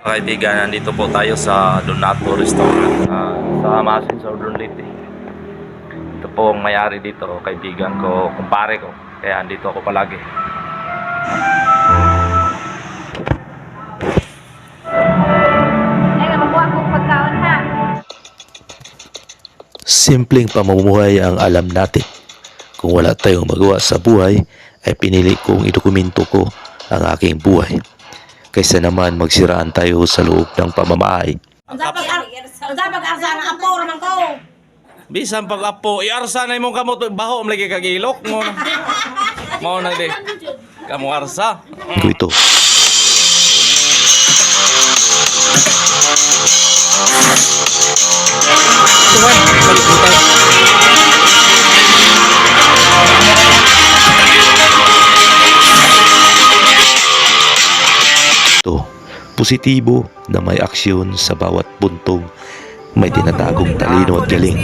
Kaibigan, nandito po tayo sa Donato Restaurant sa Masin, Southern Leyte. Ito po ang may-ari dito, kaibigan ko, kumpare ko. Kaya andito ako palagi. Simpleng pamumuhay ang alam natin. Kung wala tayong magawa sa buhay, ay pinili kong idokumento ko ang aking buhay. Kaysa naman magsiraan tayo sa loob ng pamamahay. Dapat arsa ang apo naman ko. Bisan pag apo, iarsa na imong kamot, baho malagi kagilok mo. Mao na di. Kamu arsa. Ito. Ito, positibo na may aksyon sa bawat buntong, may tinatagong talino at galing.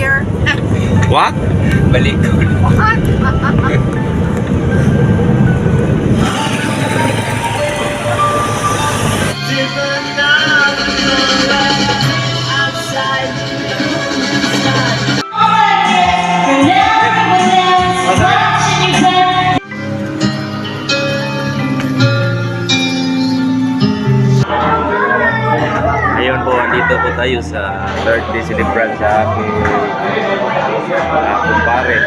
What? Balik. Ayun po, andito po tayo sa birthday celebration sa aking kumpare.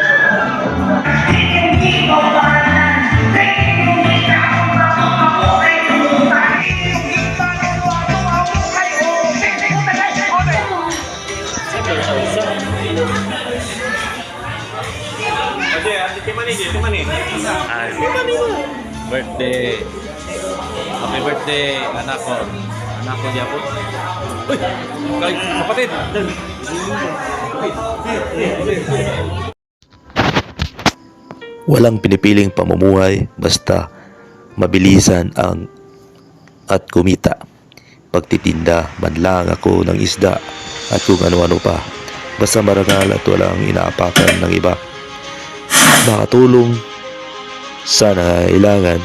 Birthday. Happy birthday, anak ko. Anak ko diya po. Uy! Kay kapatid! Walang pinipiling pamumuhay, basta mabilisan ang at kumita. Pagtitinda man lang ako ng isda at kung ano-ano pa. Basta marangal at walang inaapakan ng iba. Makatulong sa nangangailangan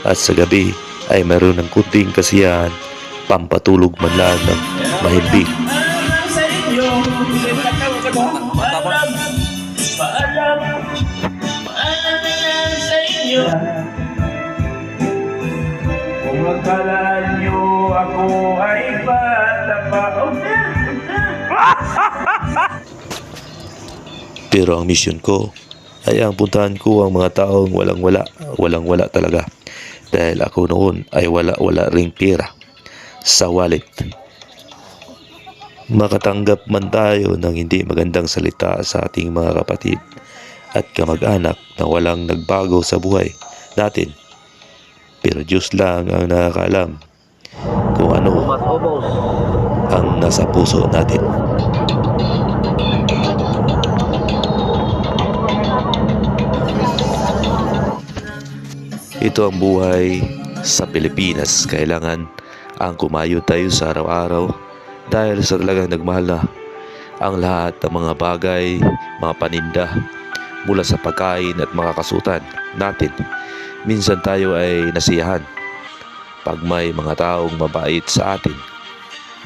at sa gabi ay mayroon ng kunting kasiyahan, pampatulog man lang ng mahimbing. Kung akala nyo ako ay bata pa. Pero ang mission ko ay ang puntahan ko ang mga taong walang-wala talaga. Dahil ako noon ay wala ring pera sa wallet. Makatanggap man tayo ng hindi magandang salita sa ating mga kapatid at kamag-anak na walang nagbago sa buhay natin. Pero Diyos lang ang nakakaalam kung ano ang nasa puso natin. Ito ang buhay sa Pilipinas. Kailangan ang kumayo tayo sa araw-araw dahil sa talagang nagmahal na ang lahat ng mga bagay, mga paninda, mula sa pagkain at mga kasutan natin. Minsan tayo ay nasiyahan pag may mga taong mabait sa atin.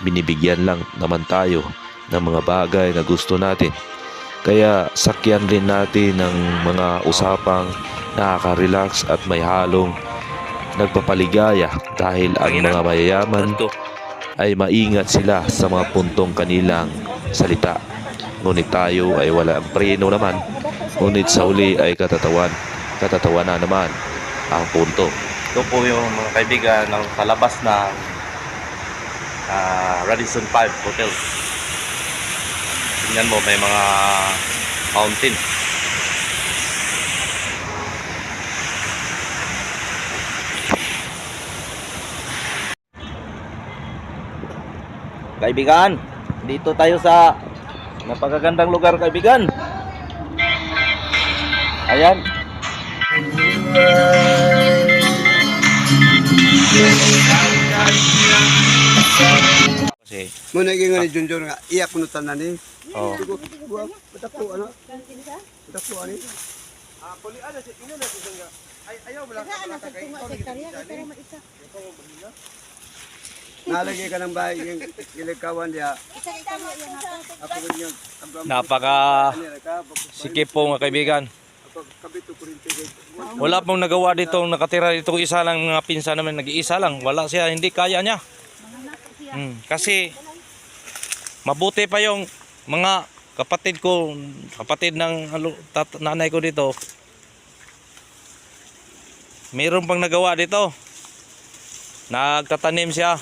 Binibigyan lang naman tayo ng mga bagay na gusto natin. Kaya sakyan rin natin ng mga usapang nakaka-relax at may halong nagpapaligaya dahil ang mga mayayaman ay maingat sila sa mga puntong kanilang salita. Ngunit tayo ay wala ang preno naman. Ngunit sa uli ay katatawanan naman ang punto. Ito po yung mga kaibigan ng palabas ng Radisson 5 Hotel. Tingnan mo, may mga fountain. Kaibigan, dito tayo sa napakagandang lugar, kaibigan. Ayan. Kasi Muna yung ni Junjun nga, iyak ko tanan ni. oh, Patako ano? Patako ani. Puli ana si ina na si nga. Ayaw bala ka bala kay. Nalagay ka ng bahay yung kilikawan diya. Ako rin yung Napaka sikip po mga kaibigan. kabito kurinti. Wala pong nagawa dito, nakatira dito isa lang mga pinsan namin, nag-iisa lang. Wala siya, hindi kaya niya. Kasi mabuti pa yung mga kapatid ko, kapatid ng nanay ko dito. Mayroon pang nagawa dito. Nagtatanim siya.